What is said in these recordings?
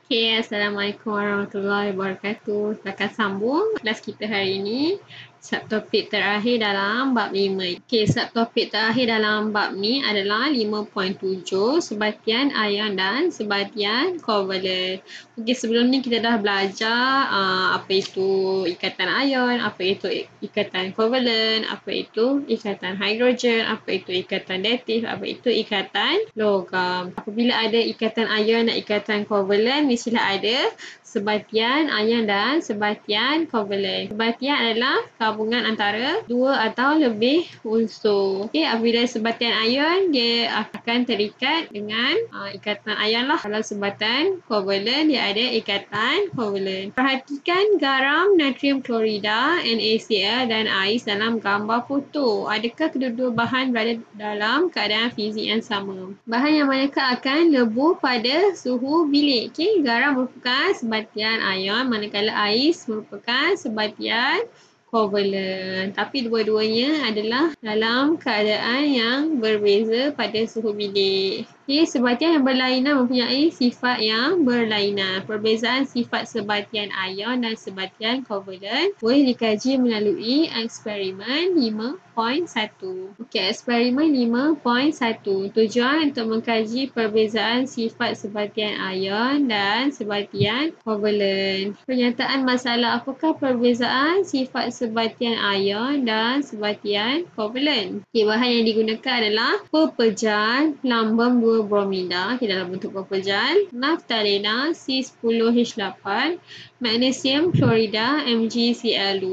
Okay, Assalamualaikum warahmatullahi wabarakatuh. Kita akan sambung kelas kita hari ini. Subtopik terakhir dalam bab 5. Okay, subtopik terakhir dalam bab ni adalah 5.7, sebatian ion dan sebatian kovalent. Okay, sebelum ni kita dah belajar apa itu ikatan ion, apa itu ikatan kovalent, apa itu ikatan hidrogen, apa itu ikatan datif, apa itu ikatan logam. Apabila ada ikatan ion dan ikatan kovalent, mestilah ada sebatian ion dan sebatian kovalent. Sebatian adalah gabungan antara dua atau lebih unsur. Okey, apabila sebatian ion dia akan terikat dengan ikatan ion lah. Kalau sebatian kovalent dia ada ikatan kovalent. Perhatikan garam, natrium klorida, NaCl dan ais dalam gambar foto. Adakah kedua-dua bahan berada dalam keadaan fizik yang sama? Bahan yang manakah akan lebuh pada suhu bilik? Okey, garam merupakan sebatian ion, manakala ais merupakan sebatian kovalent. Tapi dua-duanya adalah dalam keadaan yang berbeza pada suhu bilik. Okey, sebatian yang berlainan mempunyai sifat yang berlainan. Perbezaan sifat sebatian ion dan sebatian kovalent boleh dikaji melalui eksperimen 5.1. Okey, eksperimen 5.1. Tujuan untuk mengkaji perbezaan sifat sebatian ion dan sebatian kovalent. Pernyataan masalah, apakah perbezaan sifat sebatian ion dan sebatian kovalent? Okey, bahan yang digunakan adalah pepejal lambam 2 bromida dalam bentuk pepejal, naftalena C10H8, magnesium klorida MgCl2,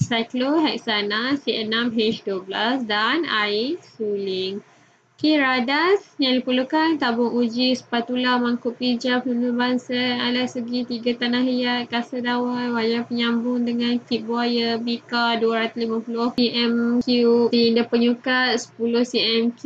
cyclohexana C6H12 dan air suling. Okey, radas yang diperlukan tabung uji, spatula, mangkuk pijam, pelindung banser, alat segi, 3 tanah hias, kasar dawai, wayar penyambung dengan tip buaya, bika 250 cm3, silinder penyukat 10 cm3,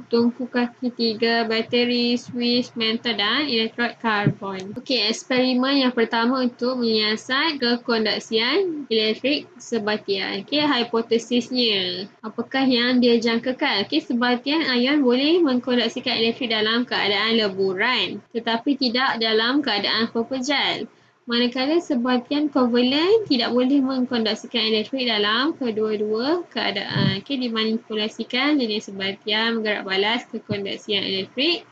tungku kaki 3, bateri, switch, mentor dan elektrod karbon. Okey, eksperimen yang pertama untuk menyiasat kekondaksian elektrik sebatian. Okey, hipotesisnya. Apakah yang dia jangkakan? Okey, sebatian ion boleh mengkondaksikan elektrik dalam keadaan leburan, tetapi tidak dalam keadaan pepejal. Manakala sebatian kovalent tidak boleh mengkondaksikan elektrik dalam kedua-dua keadaan. Okey, dimanipulasikan jenis sebatian bergerak balas kekondaksian elektrik,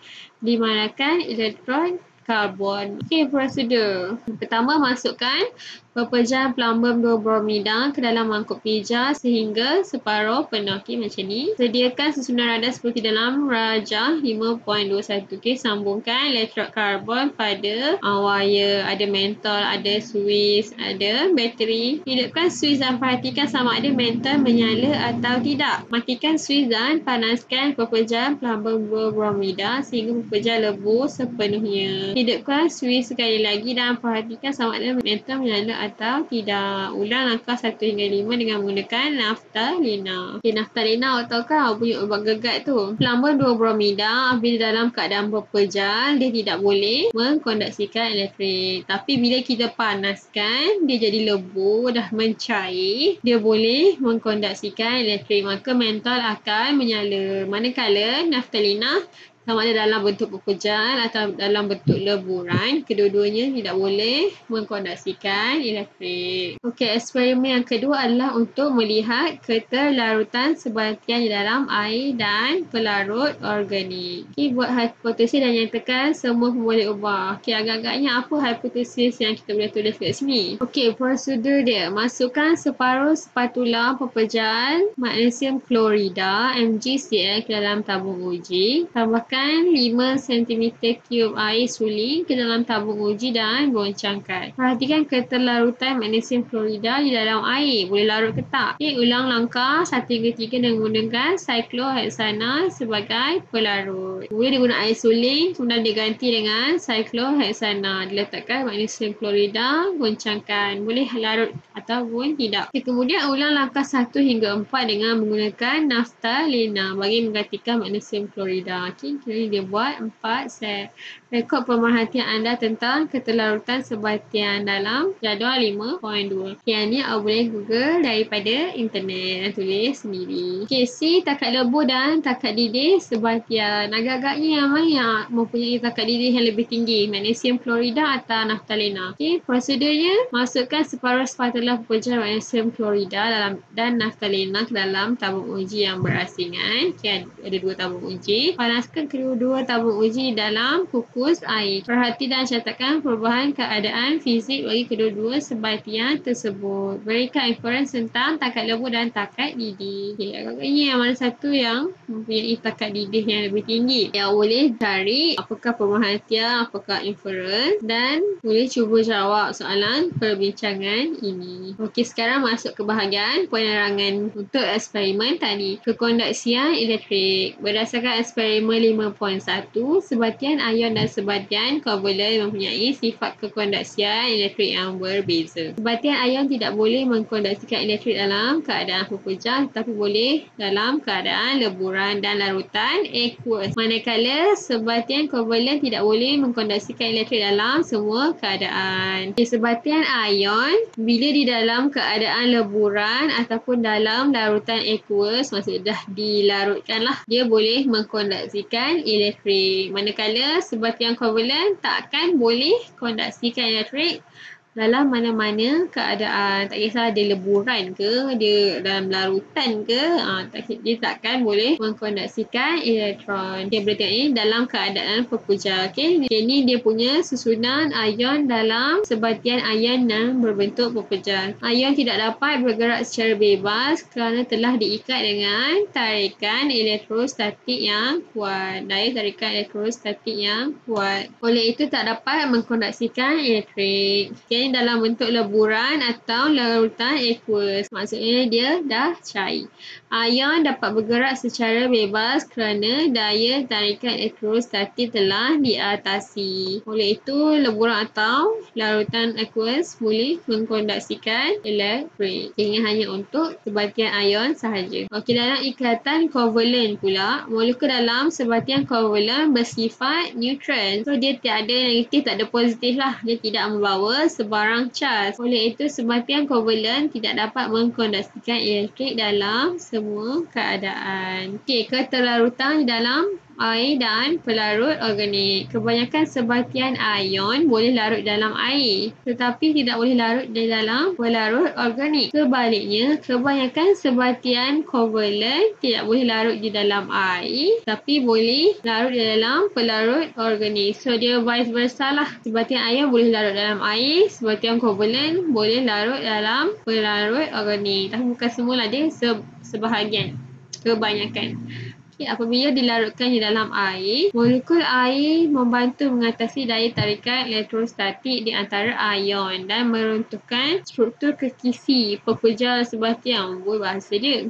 dimanakan elektron karbon. Okey, prosedur. Pertama, masukkan pepejal plumbum 2 bromida ke dalam mangkuk pijal sehingga separuh penuh. Okey, macam ni. Sediakan susunan radas seperti dalam rajah 5.21. Okey, sambungkan elektrod karbon pada wire. Ada mentol, ada switch, ada bateri. Hidupkan switch dan perhatikan sama ada mentol menyala atau tidak. Matikan switch dan panaskan pepejal plumbum 2 bromida sehingga pepejal lebuh sepenuhnya. Hidupkan switch sekali lagi dan perhatikan sama ada mentol menyala atau tidak. Ulang langkah 1 hingga 5 dengan menggunakan naftalena. Okay, naftalena tahukah bunyi obat gegat tu? Plumbum 2 bromida apabila dalam keadaan berpejal, dia tidak boleh mengkondaksikan elektrik. Tapi bila kita panaskan, dia jadi lebuh, dah mencair, dia boleh mengkondaksikan elektrik. Maka mentol akan menyala. Manakala naftalena sama ada dalam bentuk pepejal atau dalam bentuk leburan, kedua-duanya tidak boleh mengkondaksikan elektrik. Okey, eksperimen yang kedua adalah untuk melihat keterlarutan sebatian di dalam air dan pelarut organik. Okey, buat hipotesis dan nyatakan semua boleh ubah. Okey, agak-agaknya apa hipotesis yang kita boleh tulis kat sini? Okey, prosedur dia. Masukkan separuh spatula pepejal magnesium klorida MgCl ke dalam tabung uji. Tambahkan 5 cm3 air suling ke dalam tabung uji dan goncangkan. Perhatikan keterlarutan magnesium klorida di dalam air. Boleh larut ke tak? Okay, ulang langkah 1 hingga 3 dengan menggunakan cyclohexana sebagai pelarut. Kemudian digunakan air suling, kemudian diganti dengan cyclohexana. Diletakkan magnesium klorida, goncangkan. Boleh larut ataupun tidak. Okay, kemudian ulang langkah 1 hingga 4 dengan menggunakan naftalena bagi menggantikan magnesium klorida. Okay, Jadi dia buat 4 set. Rekod pemerhatian anda tentang keterlarutan sebatian dalam jadual 5.2. Yang ni awak boleh Google daripada internet dan tulis sendiri. Okay, C. Takat lebuh dan takat didih sebatian. Agak-agaknya yang mana yang mempunyai takat didih yang lebih tinggi? Magnesium klorida atau naftalena? Okay, prosedurnya masukkan separuh spatula pepejal magnesium klorida dan naftalena ke dalam tabung uji yang berasingan. Okay, ada 2 tabung uji. Panaskan kedua-dua tabung uji dalam kukus air. Perhati dan catatkan perubahan keadaan fizik bagi kedua-dua sebatian tersebut. Berikan inference tentang takat lebuh dan takat didih. Okay, agaknya yang mana satu yang mempunyai takat didih yang lebih tinggi? Yang boleh cari apakah pemerhatian, apakah inference, dan boleh cuba jawab soalan perbincangan ini. Okey, sekarang masuk ke bahagian penerangan untuk eksperimen tadi. Kekondaksian elektrik. Berdasarkan eksperimen 5.1, sebatian ion dan sebatian kovalent mempunyai sifat kekondaksian elektrik yang berbeza. Sebatian ion tidak boleh mengkondaksikan elektrik dalam keadaan pepejal tetapi boleh dalam keadaan leburan dan larutan aqueous. Manakala sebatian kovalent tidak boleh mengkondaksikan elektrik dalam semua keadaan. Sebatian ion bila di dalam keadaan leburan ataupun dalam larutan aqueous, maksudnya dah dilarutkan lah, dia boleh mengkondaksikan elektrik. Manakala sebatian kovalent takkan boleh kondaksikan elektrik dalam mana-mana keadaan. Tak kisah dia leburan ke, dia dalam larutan ke, dia takkan boleh mengkondaksikan elektron. Okay, boleh tengok ni dalam keadaan pepejal. Okay, ni dia punya susunan ion dalam sebatian ion yang berbentuk pepejal. Ion tidak dapat bergerak secara bebas kerana telah diikat dengan tarikan elektrostatik yang kuat. Daya tarikan elektrostatik yang kuat. Oleh itu tak dapat mengkondaksikan elektrik. Okay, dalam bentuk leburan atau larutan aqueous. Maksudnya dia dah cair. Ion dapat bergerak secara bebas kerana daya tarikan elektrostatik telah diatasi. Oleh itu, leburan atau larutan aqueous boleh mengkondaksikan elektrik. Ini hanya untuk sebatian ion sahaja. Okey, dalam ikatan kovalent pula, molekul dalam sebatian kovalent bersifat neutral. So, dia tiada negatif, tak ada positif lah. Dia tidak membawa sebarang charge. Oleh itu, sebatian kovalent tidak dapat mengkondaksikan elektrik dalam semua keadaan. Okey, keterlarutan di dalam air dan pelarut organik. Kebanyakan sebatian ion boleh larut dalam air, tetapi tidak boleh larut di dalam pelarut organik. Kebaliknya, kebanyakan sebatian kovalent tidak boleh larut di dalam air, tapi boleh larut di dalam pelarut organik. So, dia vice versa lah. Sebatian ion boleh larut dalam air, sebatian kovalent boleh larut dalam pelarut organik. Tapi bukan semua lah, dia sebahagian. Kebanyakan. Okay, apabila dilarutkan di dalam air, molekul air membantu mengatasi daya tarikan elektrostatik di antara ion dan meruntuhkan struktur kekisi pepejal sebatian. Bahasa dia.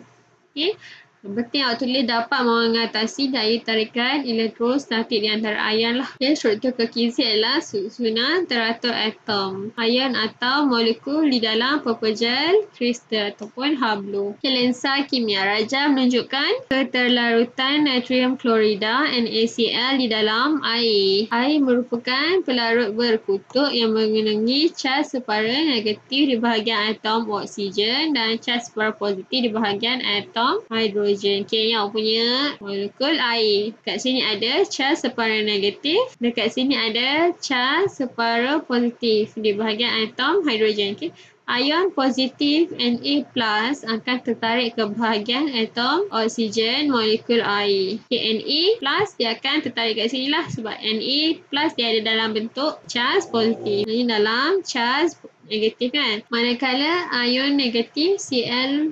Okay. Penting awak tulis dapat mengatasi daya tarikan elektrostatik di antara ion lah. Okay, struktur kekisi adalah susunan teratur atom, ion atau molekul di dalam pepejal kristal ataupun hablo. Okay, lensa kimia raja menunjukkan keterlarutan natrium klorida NaCl di dalam air. Air merupakan pelarut berkutub yang mengandungi cas separa negatif di bahagian atom oksigen dan cas separa positif di bahagian atom hidrogen. Okay, yang punya molekul air. Kat sini ada cas separa negatif. Dekat sini ada cas separa positif di bahagian atom hidrogen. Okay. Ion positif Na+ akan tertarik ke bahagian atom oksigen molekul air. Okay, Na+ dia akan tertarik kat sini lah sebab Na+ dia ada dalam bentuk cas positif. Ini dalam cas negatif kan. Manakala ion negatif Cl-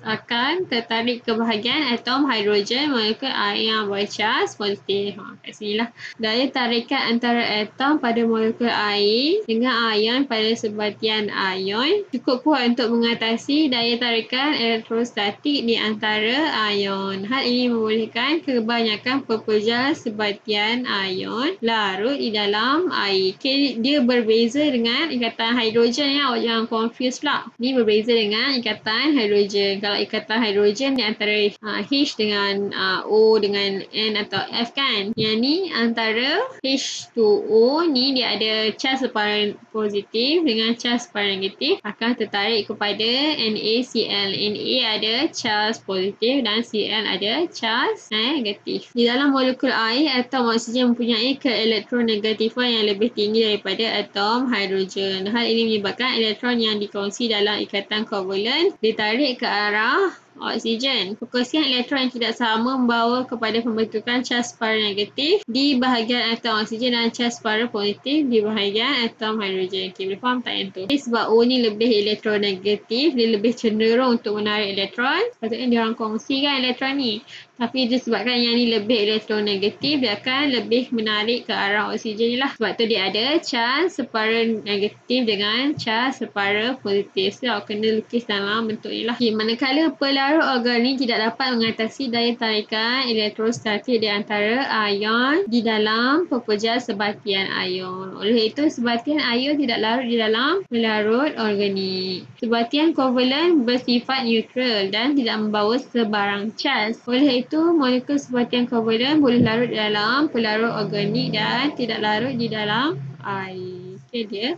akan tertarik ke bahagian atom hidrogen molekul air yang bercas positif. Kat sini lah. Daya tarikan antara atom pada molekul air dengan ion pada sebatian ion cukup kuat untuk mengatasi daya tarikan elektrostatik di antara ion. Hal ini membolehkan kebanyakan pepejal sebatian ion larut di dalam air. Okay, dia berbeza dengan ikatan ikatan hidrogen ya, awak jangan confuse pula. Ni berbeza dengan ikatan hidrogen. Kalau ikatan hidrogen di antara H dengan O dengan N atau F kan. Yang ni antara H2O ni dia ada charge separuh positif dengan charge separuh negatif akan tertarik kepada NaCl. Na ada charge positif dan Cl ada charge negatif. Di dalam molekul air, atom oksigen mempunyai keelektronegatifan yang lebih tinggi daripada atom hidrogen. Hal ini menyebabkan elektron yang dikongsi dalam ikatan kovalen ditarik ke arah oksigen. Perkongsian elektron yang tidak sama membawa kepada pembentukan charge separuh negatif di bahagian atom oksigen dan charge separuh positif di bahagian atom hidrogen. Okay, boleh faham tak yang tu? Sebab O ni lebih elektronegatif, dia lebih cenderung untuk menarik elektron. Sepatutnya dia orang kongsikan elektron ni. Tapi disebabkan yang ni lebih elektronegatif, dia akan lebih menarik ke arah oksigen ni lah. Sebab tu dia ada charge separuh negatif dengan charge separuh positif. So, awak kena lukis dalam bentuk ni lah. Okay, manakala pelarut organik tidak dapat mengatasi daya tarikan elektrostatik di antara ion di dalam pepejal sebatian ion. Oleh itu, sebatian ion tidak larut di dalam pelarut organik. Sebatian kovalen bersifat neutral dan tidak membawa sebarang charge. Oleh itu, molekul sebatian kovalen boleh larut dalam pelarut organik dan tidak larut di dalam air. Okay, dia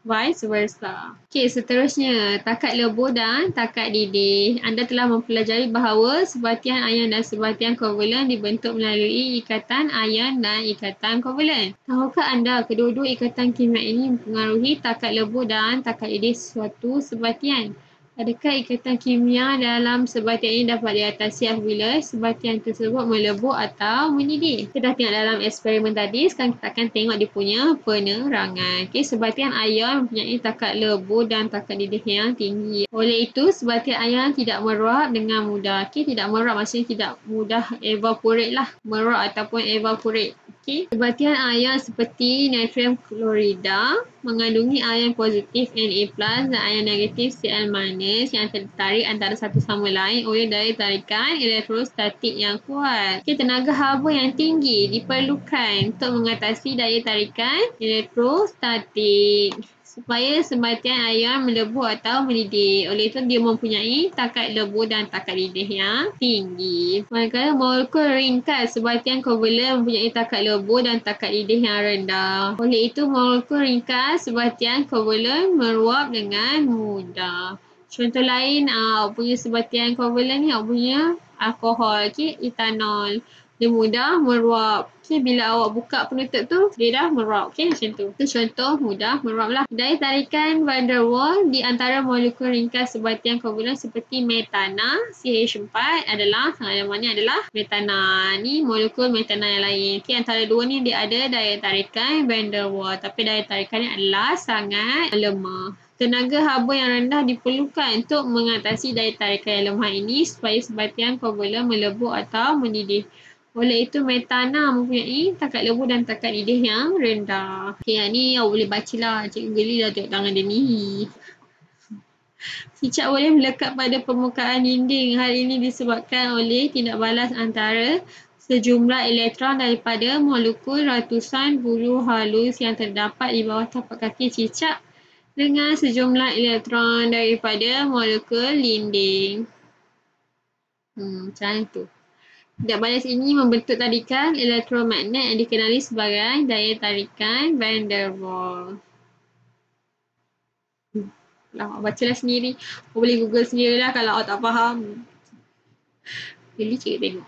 vice versa. Okey, seterusnya, takat lebur dan takat didih. Anda telah mempelajari bahawa sebatian ion dan sebatian kovalen dibentuk melalui ikatan ion dan ikatan kovalen. Tahukah anda kedua-dua ikatan kimia ini mempengaruhi takat lebur dan takat didih suatu sebatian? Adakah ikatan kimia dalam sebatian ini dapat diatasi apabila sebatian tersebut melebur atau mendidih? Kita dah tengok dalam eksperimen tadi, sekarang kita akan tengok dia punya penerangan. Okay, sebatian ion mempunyai takat lebur dan takat didih yang tinggi. Oleh itu, sebatian ion tidak meruap dengan mudah. Okay, tidak meruap maksudnya tidak mudah evaporate lah. Meruap ataupun evaporate. Okay. Sebatian ion seperti natrium klorida mengandungi ion positif Na+ dan ion negatif Cl- yang tertarik antara satu sama lain oleh daya tarikan elektrostatik yang kuat. Okay, tenaga haba yang tinggi diperlukan untuk mengatasi daya tarikan elektrostatik supaya sebatian ion melebur atau mendidih. Oleh itu, dia mempunyai takat lebur dan takat didih yang tinggi. Manakala molekul ringkas sebatian kovalen mempunyai takat lebur dan takat didih yang rendah. Oleh itu, molekul ringkas sebatian kovalen meruap dengan mudah. Contoh lain, awak punya sebatian kovalen ni, awak punya alkohol, okay, etanol. Dia mudah meruap. Okay, bila awak buka penutup tu, dia dah meruap. Okay, macam tu. Itu contoh mudah meruap lah. Daya tarikan van der Waals di antara molekul ringkas sebatian kovalen seperti metana, CH4 adalah, yang mana adalah metana. Ni molekul metana yang lain. Okay, antara dua ni dia ada daya tarikan van der Waals. Tapi daya tarikan ni adalah sangat lemah. Tenaga haba yang rendah diperlukan untuk mengatasi daya tarikan yang lemah ini supaya sebatian kovalen melebur atau mendidih. Oleh itu, metana mempunyai takat lebur dan takat didih yang rendah. Okay, yang ni awak boleh baca lah. Cikgu geli dah tengok tangan dia ni. Cicak boleh melekat pada permukaan dinding. Hal ini disebabkan oleh tindak balas antara sejumlah elektron daripada molekul ratusan bulu halus yang terdapat di bawah tapak kaki cicak dengan sejumlah elektron daripada molekul dinding. Macam tu. Tindak balas ini membentuk tarikan elektromagnet yang dikenali sebagai daya tarikan van der Waals. Bacalah sendiri. Awak boleh google sendirilah kalau awak tak faham. Jadi cikgu tengok.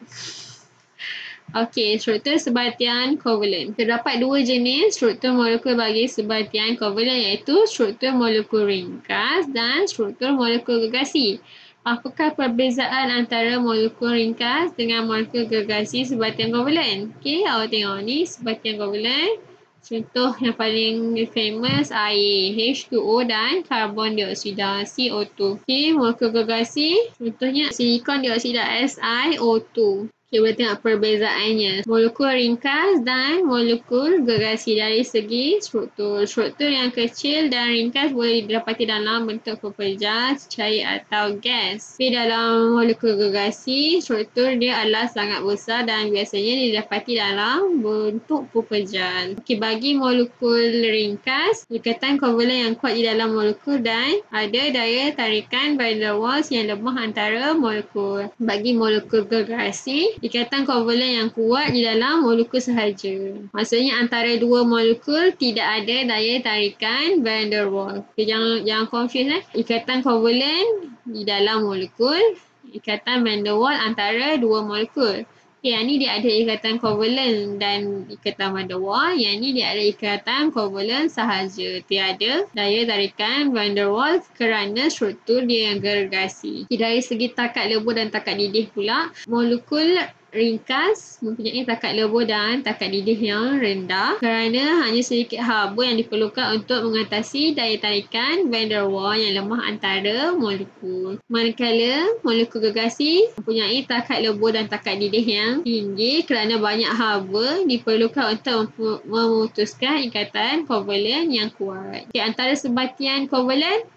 Okey, struktur sebatian kovalen. Terdapat dua jenis struktur molekul bagi sebatian kovalen, iaitu struktur molekul ringkas dan struktur molekul gergasi. Apakah perbezaan antara molekul ringkas dengan molekul gergasi sebatian kovalen? Okey, awak tengok ni sebatian kovalen. Contoh yang paling famous air, H2O dan karbon dioksida, CO2. Okey, molekul gergasi, contohnya silikon dioksida, SiO2. Kita boleh tengok perbezaannya. Molekul ringkas dan molekul gergasi dari segi struktur. Struktur yang kecil dan ringkas boleh didapati dalam bentuk pepejal, cair atau gas. Tapi dalam molekul gergasi, struktur dia adalah sangat besar dan biasanya didapati dalam bentuk pepejal. Okey, bagi molekul ringkas, ikatan kovalen yang kuat di dalam molekul dan ada daya tarikan van der Waals yang lemah antara molekul. Bagi molekul gergasi, ikatan kovalen yang kuat di dalam molekul sahaja. Maksudnya antara dua molekul tidak ada daya tarikan van der Waals. Okay, jangan confuse Ikatan kovalen di dalam molekul, ikatan van der Waals antara dua molekul. Okay, yang ni dia ada ikatan kovalen dan ikatan van der Waals. Yang ni dia ada ikatan kovalen sahaja. Tiada daya tarikan van der Waals kerana struktur dia yang gergasi. Okay, dari segi takat lebur dan takat didih pula, molekul ringkas mempunyai takat lebur dan takat didih yang rendah kerana hanya sedikit haba yang diperlukan untuk mengatasi daya tarikan van der Waals yang lemah antara molekul. Manakala molekul gergasi mempunyai takat lebur dan takat didih yang tinggi kerana banyak haba diperlukan untuk memutuskan ikatan kovalen yang kuat. Okay, antara sebatian kovalen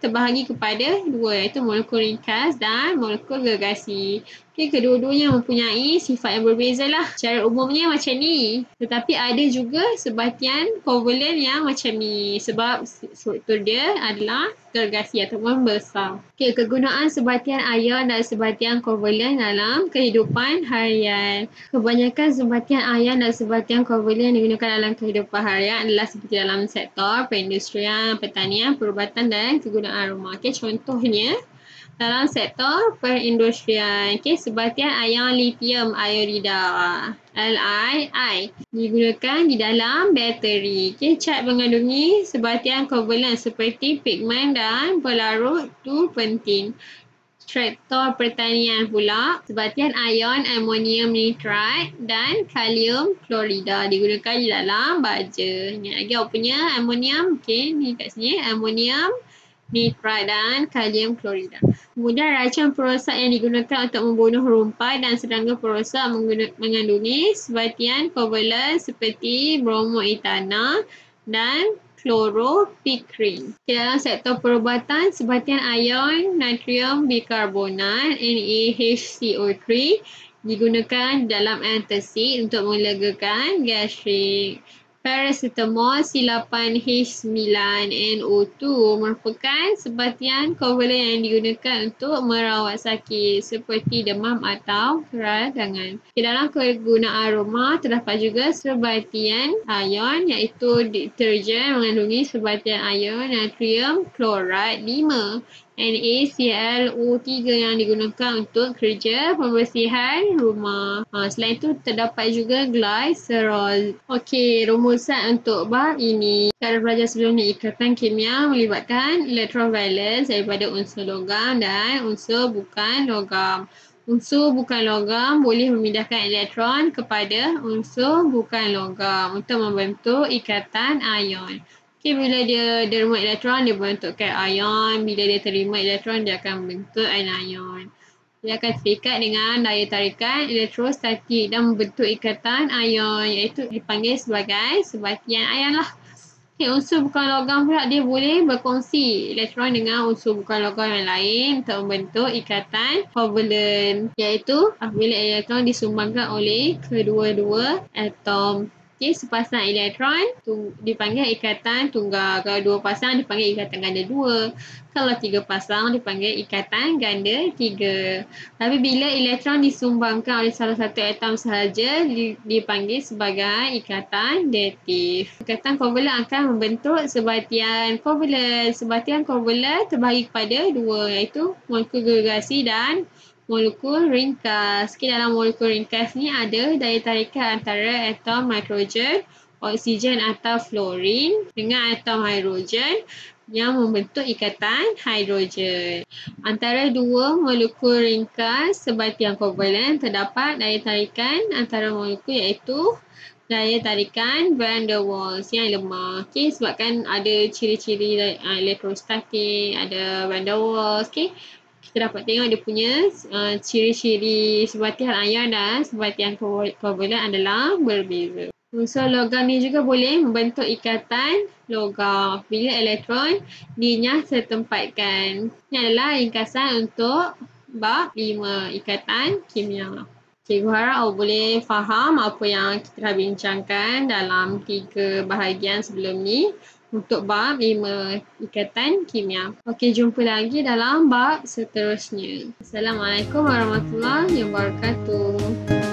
terbahagi kepada dua, iaitu molekul ringkas dan molekul gergasi. Okay, kedua-duanya mempunyai sifat yang berbeza lah. Secara umumnya macam ni. Tetapi ada juga sebatian kovalen yang macam ni. Sebab struktur dia adalah gergasi ataupun besar. Okay, kegunaan sebatian ion dan sebatian kovalen dalam kehidupan harian. Kebanyakan sebatian ion dan sebatian kovalen yang digunakan dalam kehidupan harian adalah seperti dalam sektor perindustrian, pertanian, perubatan dan kegunaan rumah. Okay, contohnya dalam sektor perindustrian, sebatian ion lithium iodida (Li) digunakan di dalam bateri. Cat mengandungi sebatian kovalen seperti pigmen dan pelarut itu penting. Sektor pertanian pula, sebatian ion amonium nitrate dan kalium klorida digunakan di dalam baja. Ingat lagi apa punya amonium? Ni kat sini amonium nitrate dan kalium klorida. Kemudian racun perosak yang digunakan untuk membunuh rumpai dan serangga perosak mengandungi sebatian kovalen seperti bromoetana dan kloropikrin. Dalam sektor perubatan, sebatian ion natrium bikarbonat NaHCO3 digunakan dalam antasid untuk melegakan gastrik. Paracetamol C8H9NO2 merupakan sebatian kovalen yang digunakan untuk merawat sakit seperti demam atau peradangan. Dalam kegunaan rumah terdapat juga sebatian ion iaitu deterjen mengandungi sebatian ion natrium klorat 5. NaClO3 yang digunakan untuk kerja pembersihan rumah. Selain itu terdapat juga glycerol. Okey, rumusan untuk bab ini. Kita belajar sebelum ni, ikatan kimia melibatkan elektron valence daripada unsur logam dan unsur bukan logam. Unsur bukan logam boleh memindahkan elektron kepada unsur bukan logam untuk membentuk ikatan ion. Okay, bila dia derma elektron, dia membentukkan ion. Bila dia terima elektron, dia akan membentuk anion. Dia akan terikat dengan daya tarikan elektrostatik dan membentuk ikatan ion, iaitu dipanggil sebagai sebatian ion lah. Okay, unsur bukan logam pula dia boleh berkongsi elektron dengan unsur bukan logam yang lain untuk membentuk ikatan kovalen, iaitu apabila elektron disumbangkan oleh kedua-dua atom. Okay, sepasang elektron dipanggil ikatan tunggal. Kalau dua pasang dipanggil ikatan ganda dua. Kalau tiga pasang dipanggil ikatan ganda tiga. Tapi bila elektron disumbangkan oleh salah satu atom sahaja dipanggil sebagai ikatan datif. Ikatan kovalen akan membentuk sebatian kovalen. Sebatian kovalen terbahagi kepada dua, iaitu molekul gergasi dan molekul ringkas. Dalam molekul ringkas ni ada daya tarikan antara atom nitrogen, oksigen atau fluorin dengan atom hidrogen yang membentuk ikatan hidrogen. Antara dua molekul ringkas sebatian kovalen terdapat daya tarikan antara molekul iaitu daya tarikan van der Waals yang lemah. Sebabkan ada ciri-ciri elektrostatik, ada van der Waals. kita dapat tengok dia punya ciri-ciri sebatian ayah dan sebatian kovalent adalah berbeza. So logam ni juga boleh membentuk ikatan logam bila elektron dinya setempatkan. Ini adalah ringkasan untuk bab 5 ikatan kimia. Cikgu harap awak boleh faham apa yang kita dah bincangkan dalam 3 bahagian sebelum ni untuk bab 5 ikatan kimia. Okey, jumpa lagi dalam bab seterusnya. Assalamualaikum warahmatullahi wabarakatuh.